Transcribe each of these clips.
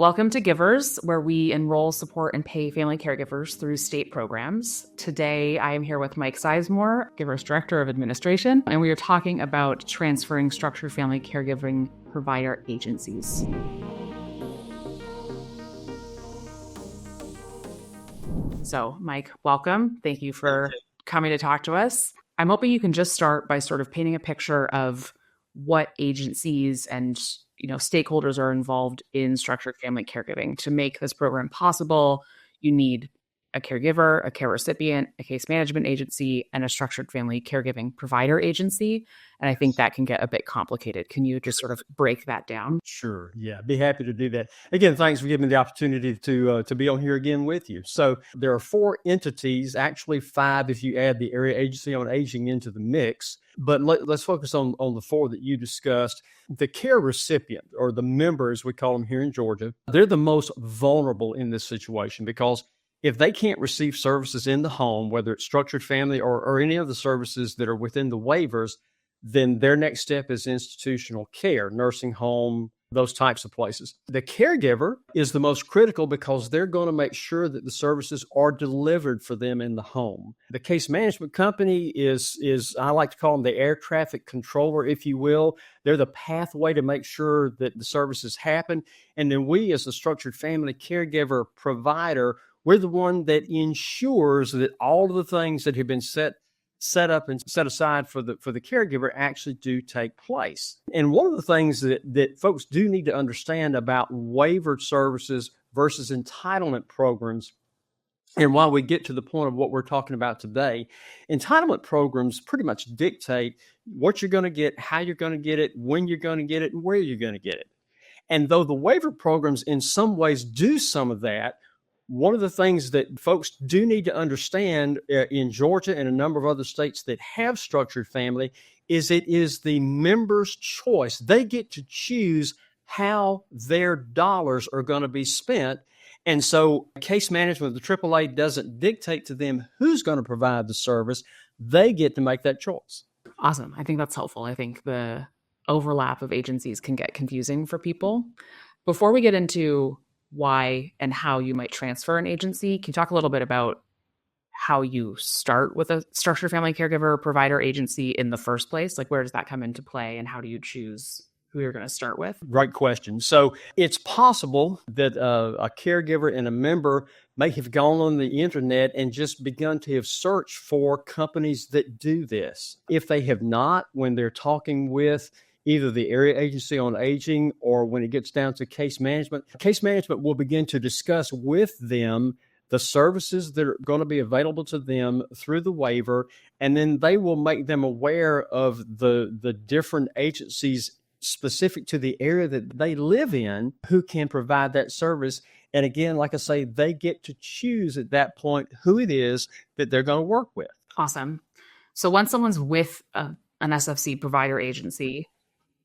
Welcome to Givers, where we enroll, support, and pay family caregivers through state programs. Today, I am here with Mike Sizemore, Givers Director of Administration, and we are talking about transferring structured family caregiving provider agencies. So, Mike, welcome. Thank you for coming to talk to us. I'm hoping you can just start by sort of painting a picture of what agencies and stakeholders are involved in structured family caregiving. To make this program possible, you need a caregiver, a care recipient, a case management agency, and a structured family caregiving provider agency. And I think that can get a bit complicated. Can you just sort of break that down? Sure. Yeah, be happy to do that. Again, thanks for giving me the opportunity to be on here again with you. So there are 4 entities, actually 5 if you add the Area Agency on Aging into the mix. But let's focus on the 4 that you discussed. The care recipient, or the members, we call them here in Georgia, they're the most vulnerable in this situation because if they can't receive services in the home, whether it's structured family or any of the services that are within the waivers, then their next step is institutional care, nursing home, those types of places. The caregiver is the most critical because they're going to make sure that the services are delivered for them in the home. The case management company is I like to call them the air traffic controller, if you will. They're the pathway to make sure that the services happen. And then we, as a structured family caregiver provider, we're the one that ensures that all of the things that have been set up and set aside for the caregiver actually do take place. And one of the things that folks do need to understand about waivered services versus entitlement programs, and while we get to the point of what we're talking about today, entitlement programs pretty much dictate what you're going to get, how you're going to get it, when you're going to get it, and where you're going to get it. And though the waiver programs in some ways do some of that, one of the things that folks do need to understand in Georgia and a number of other states that have structured family is it is the member's choice. They get to choose how their dollars are going to be spent. And so case management, the AAA doesn't dictate to them who's going to provide the service. They get to make that choice. Awesome. I think that's helpful. I think the overlap of agencies can get confusing for people. Before we get into why and how you might transfer an agency, can you talk a little bit about how you start with a structured family caregiver provider agency in the first place? Like, where does that come into play and how do you choose who you're going to start with? Great question. So it's possible that a caregiver and a member may have gone on the internet and just begun to have searched for companies that do this. If they have not, when they're talking with either the Area Agency on Aging or when it gets down to case management will begin to discuss with them the services that are going to be available to them through the waiver, and then they will make them aware of the different agencies specific to the area that they live in who can provide that service. And again, like I say, they get to choose at that point who it is that they're going to work with. Awesome. So once someone's with an SFC provider agency,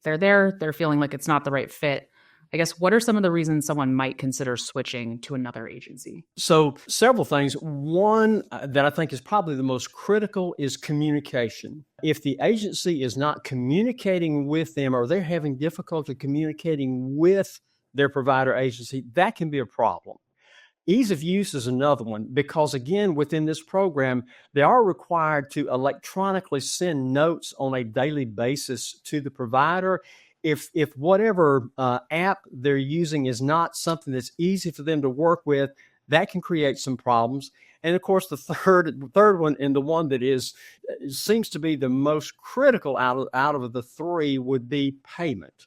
they're feeling like it's not the right fit. I guess, what are some of the reasons someone might consider switching to another agency? So several things. One that I think is probably the most critical is communication. If the agency is not communicating with them or they're having difficulty communicating with their provider agency, that can be a problem. Ease of use is another one because, again, within this program, they are required to electronically send notes on a daily basis to the provider. If whatever app they're using is not something that's easy for them to work with, that can create some problems. And of course, the third one, and the one that seems to be the most critical out of the 3, would be payment.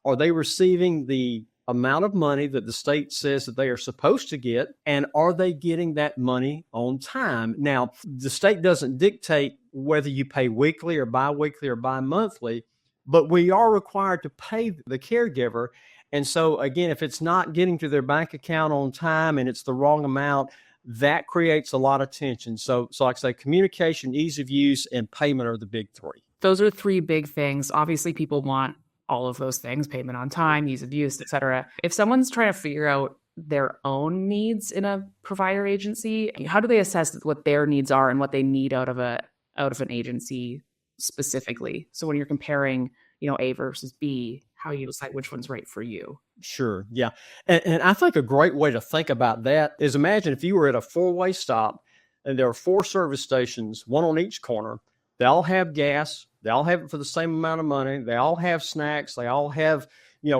Are they receiving the amount of money that the state says that they are supposed to get, and are they getting that money on time? Now, the state doesn't dictate whether you pay weekly or biweekly or bi-monthly, but we are required to pay the caregiver. And so, again, if it's not getting to their bank account on time and it's the wrong amount, that creates a lot of tension. So like I say, communication, ease of use, and payment are the big 3. Those are 3 big things. Obviously, people want all of those things: payment on time, ease of use, et cetera. If someone's trying to figure out their own needs in a provider agency, how do they assess what their needs are and what they need out of an agency specifically? So when you're comparing, A versus B, how you decide which one's right for you? Sure. Yeah. And I think a great way to think about that is, imagine if you were at a four-way stop and there are four service stations, one on each corner. They all have gas. They all have it for the same amount of money. They all have snacks. They all have,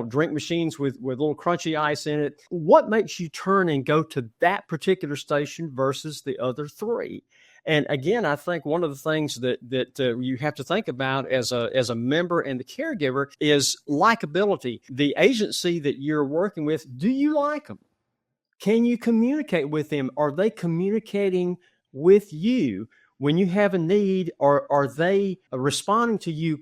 drink machines with little crunchy ice in it. What makes you turn and go to that particular station versus the other three? And again, I think one of the things that you have to think about as a member and the caregiver is likability. The agency that you're working with, do you like them? Can you communicate with them? Are they communicating with you when you have a need? Or are they responding to you,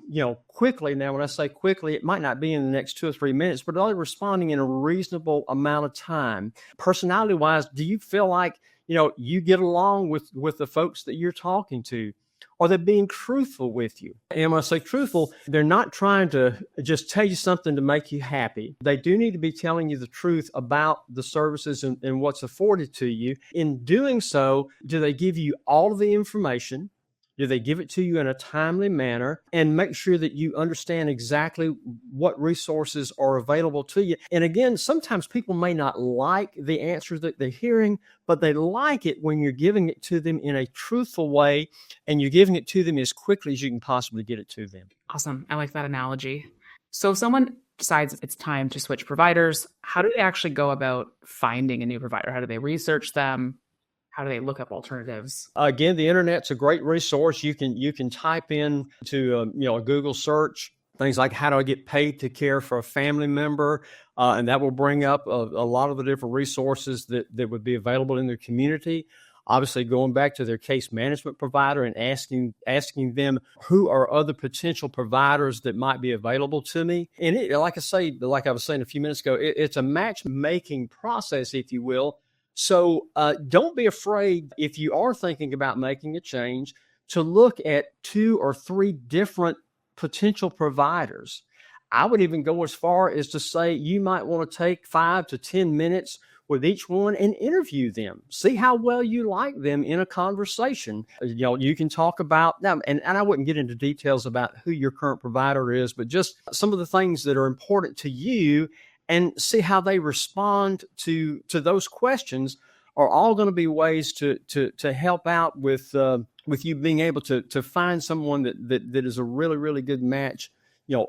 quickly? Now, when I say quickly, it might not be in the next 2 or 3 minutes, but are they responding in a reasonable amount of time? Personality-wise, do you feel like you get along with the folks that you're talking to? Are they being truthful with you? And when I say truthful, they're not trying to just tell you something to make you happy. They do need to be telling you the truth about the services and what's afforded to you. In doing so, do they give you all of the information? Do they give it to you in a timely manner, and make sure that you understand exactly what resources are available to you? And again, sometimes people may not like the answer that they're hearing, but they like it when you're giving it to them in a truthful way, and you're giving it to them as quickly as you can possibly get it to them. Awesome. I like that analogy. So if someone decides it's time to switch providers, how do they actually go about finding a new provider? How do they research them? How do they look up alternatives? Again, the internet's a great resource. You can type in to a Google search things like, how do I get paid to care for a family member? And that will bring up a lot of the different resources that would be available in their community. Obviously, going back to their case management provider and asking them, who are other potential providers that might be available to me? And like I was saying a few minutes ago, it's a matchmaking process, if you will. So don't be afraid, if you are thinking about making a change, to look at 2 or 3 different potential providers. I would even go as far as to say you might want to take 5 to 10 minutes with each one and interview them. See how well you like them in a conversation. You can talk about now, and I wouldn't get into details about who your current provider is, but just some of the things that are important to you, and see how they respond to those questions, are all going to be ways to help out with you being able to find someone that is a really, really good match,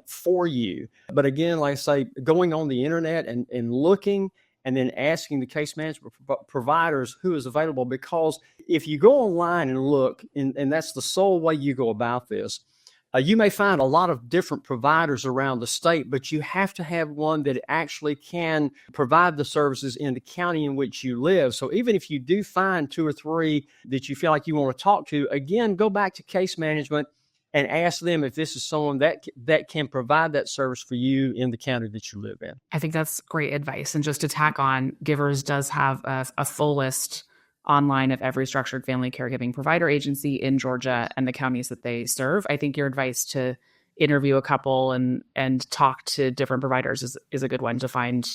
for you. But again, like I say, going on the internet and looking, and then asking the case management providers who is available, because if you go online and look, and that's the sole way you go about this, you may find a lot of different providers around the state, but you have to have one that actually can provide the services in the county in which you live. So even if you do find 2 or 3 that you feel like you want to talk to, again, go back to case management and ask them if this is someone that can provide that service for you in the county that you live in. I think that's great advice. And just to tack on, Givers does have a full list online of every structured family caregiving provider agency in Georgia and the counties that they serve. I think your advice to interview a couple and talk to different providers is a good one to find,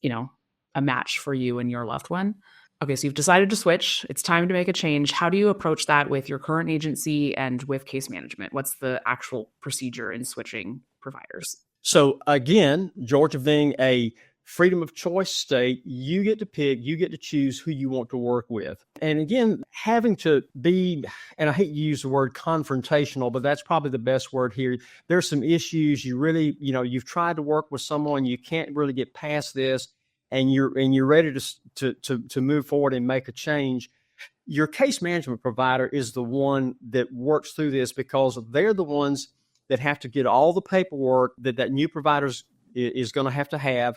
a match for you and your loved one. Okay, so you've decided to switch. It's time to make a change. How do you approach that with your current agency and with case management? What's the actual procedure in switching providers? So again, Georgia being a freedom of choice state, you get to pick, you get to choose who you want to work with. And again, having to be, and I hate to use the word confrontational, but that's probably the best word here. There's some issues you really, you've tried to work with someone, you can't really get past this, and you're ready to move forward and make a change. Your case management provider is the one that works through this, because they're the ones that have to get all the paperwork that new provider is going to have,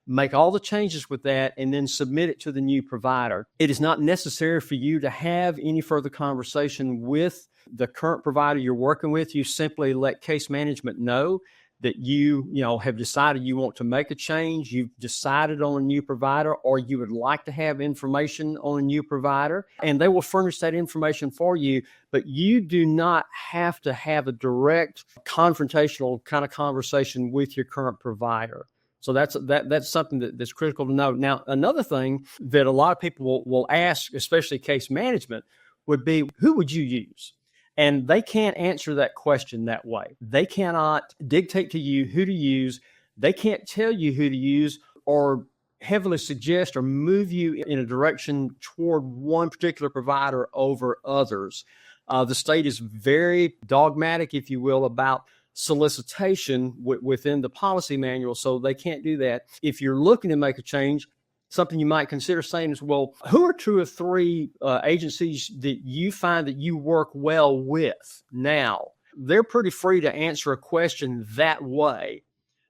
make all the changes with that, and then submit it to the new provider. It is not necessary for you to have any further conversation with the current provider you're working with. You simply let case management know that you have decided you want to make a change, you've decided on a new provider, or you would like to have information on a new provider, and they will furnish that information for you. But you do not have to have a direct confrontational kind of conversation with your current provider. So that's something that's critical to know. Now, another thing that a lot of people will ask, especially case management, would be, who would you use? And they can't answer that question that way. They cannot dictate to you who to use. they can't tell you who to use or heavily suggest or move you in a direction toward one particular provider over others. The state is very dogmatic, if you will, about solicitation within the policy manual, so they can't do that. If you're looking to make a change, something you might consider saying is, well, who are 2 or 3 agencies that you find that you work well with now? They're pretty free to answer a question that way.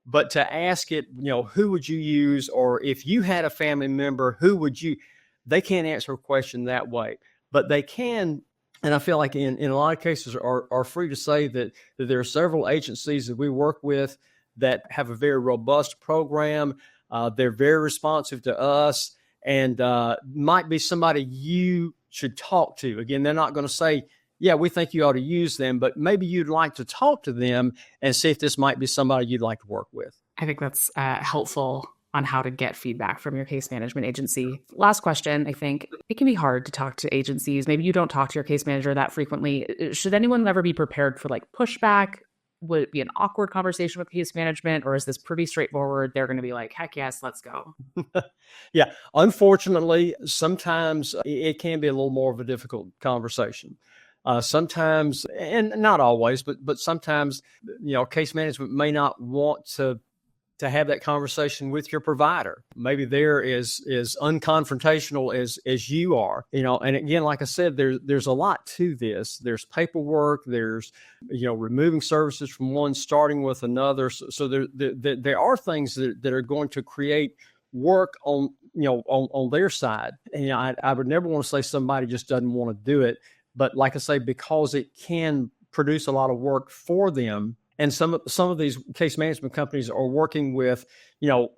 But to ask it, who would you use? Or if you had a family member, who would you? They can't answer a question that way. But they can, and I feel like in a lot of cases are free to say that there are several agencies that we work with that have a very robust program. They're very responsive to us, and might be somebody you should talk to. Again, they're not going to say, yeah, we think you ought to use them, but maybe you'd like to talk to them and see if this might be somebody you'd like to work with. I think that's helpful on how to get feedback from your case management agency. Last question, I think it can be hard to talk to agencies. Maybe you don't talk to your case manager that frequently. Should anyone ever be prepared for pushback? Would it be an awkward conversation with case management, or is this pretty straightforward? They're going to be like, heck yes, let's go. Yeah, unfortunately, sometimes it can be a little more of a difficult conversation. Sometimes, and not always, but sometimes, case management may not want to have that conversation with your provider. Maybe they're as unconfrontational as you are, and again, like I said, there's a lot to this. There's paperwork, there's, removing services from one, starting with another. So there are things that are going to create work on their side. And I would never want to say somebody just doesn't want to do it. But like I say, because it can produce a lot of work for them, and some of these case management companies are working with,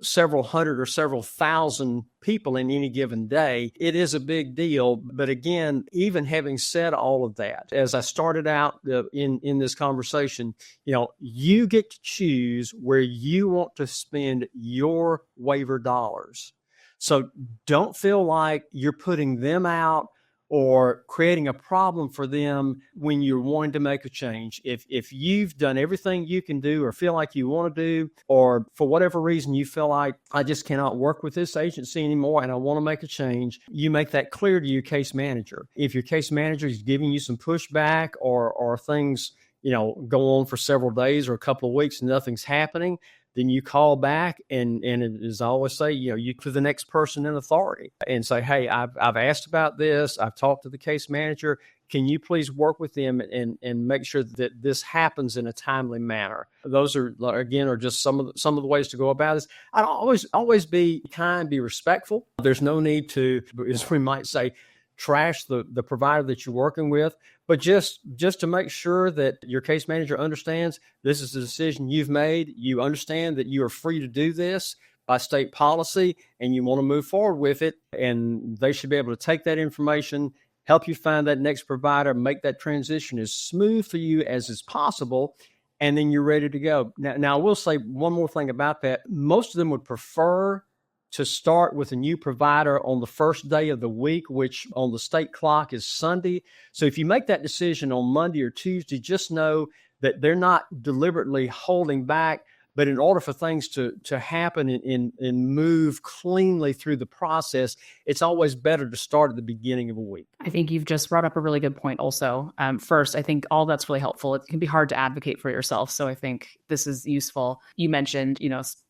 several hundred or several thousand people in any given day, it is a big deal. But again, even having said all of that, as I started out in this conversation, you get to choose where you want to spend your waiver dollars. So don't feel like you're putting them out or creating a problem for them when you're wanting to make a change. If you've done everything you can do or feel like you want to do, or for whatever reason you feel like, I just cannot work with this agency anymore and I want to make a change, you make that clear to your case manager. If your case manager is giving you some pushback or things, go on for several days or a couple of weeks and nothing's happening, then you call back and as I always say, you to the next person in authority and say, hey, I've asked about this. I've talked to the case manager. Can you please work with them and make sure that this happens in a timely manner? Those are just some of the ways to go about this. I'd always be kind, be respectful. There's no need to, as we might say, trash the provider that you're working with, but just to make sure that your case manager understands this is the decision you've made. You understand that you are free to do this by state policy and you want to move forward with it. And they should be able to take that information, help you find that next provider, make that transition as smooth for you as is possible. And then you're ready to go. Now I will say one more thing about that. Most of them would prefer to start with a new provider on the first day of the week, which on the state clock is Sunday. So if you make that decision on Monday or Tuesday, just know that they're not deliberately holding back, but in order for things to happen and move cleanly through the process, it's always better to start at the beginning of a week. I think you've just brought up a really good point also. First, I think all that's really helpful. It can be hard to advocate for yourself. So I think this is useful. You mentioned,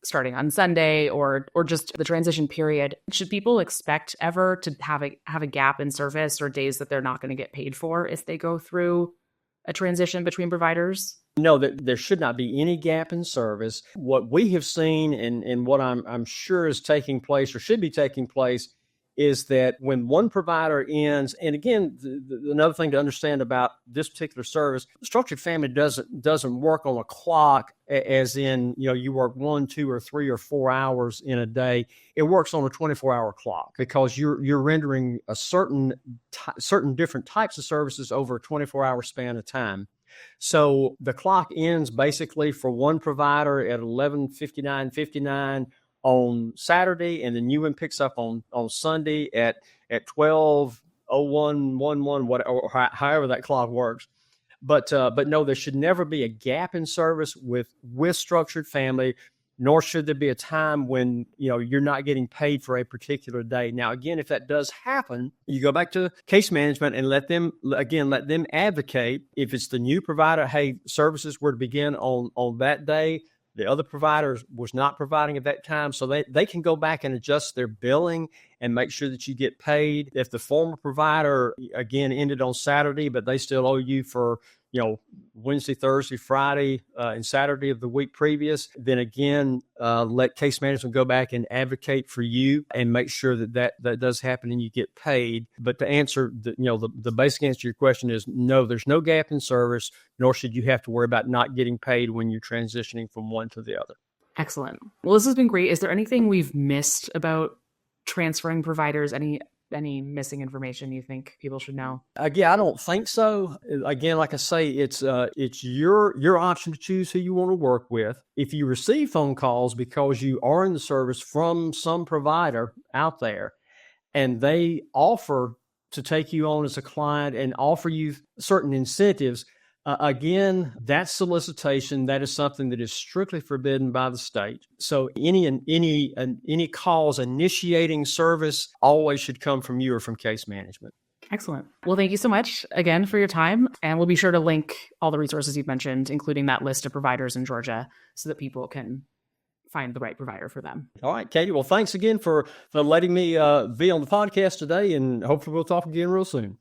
starting on Sunday or just the transition period. Should people expect ever to have a gap in service or days that they're not going to get paid for if they go through a transition between providers? No, that there should not be any gap in service. What we have seen and what I'm sure is taking place or should be taking place is that when one provider ends, and again, another thing to understand about this particular service, Structured Family doesn't work on a clock as in, you work 1, 2, or 3 or 4 hours in a day. It works on a 24-hour clock because you're rendering a certain different types of services over a 24-hour span of time. So the clock ends basically for one provider at 11:59:59 on Saturday, and the new one picks up on Sunday at 12:01:11, however that clock works. But no, there should never be a gap in service with Structured Family. nor should there be a time when, you're not getting paid for a particular day. Now, again, if that does happen, you go back to case management and let them advocate. If it's the new provider, hey, services were to begin on that day. The other provider was not providing at that time. So they can go back and adjust their billing and make sure that you get paid. If the former provider, again, ended on Saturday, but they still owe you for, Wednesday, Thursday, Friday, and Saturday of the week previous, then again, let case management go back and advocate for you and make sure that does happen and you get paid. But to answer the basic answer to your question is no, there's no gap in service, nor should you have to worry about not getting paid when you're transitioning from one to the other. Excellent. Well, this has been great. Is there anything we've missed about transferring providers? Any missing information you think people should know? Again, I don't think so. Again, like I say, it's your option to choose who you want to work with. If you receive phone calls because you are in the service from some provider out there and they offer to take you on as a client and offer you certain incentives, again, that's solicitation. That is something that is strictly forbidden by the state. So any calls initiating service always should come from you or from case management. Excellent. Well, thank you so much again for your time. And we'll be sure to link all the resources you've mentioned, including that list of providers in Georgia, so that people can find the right provider for them. All right, Katie. Well, thanks again for letting me be on the podcast today, and hopefully we'll talk again real soon.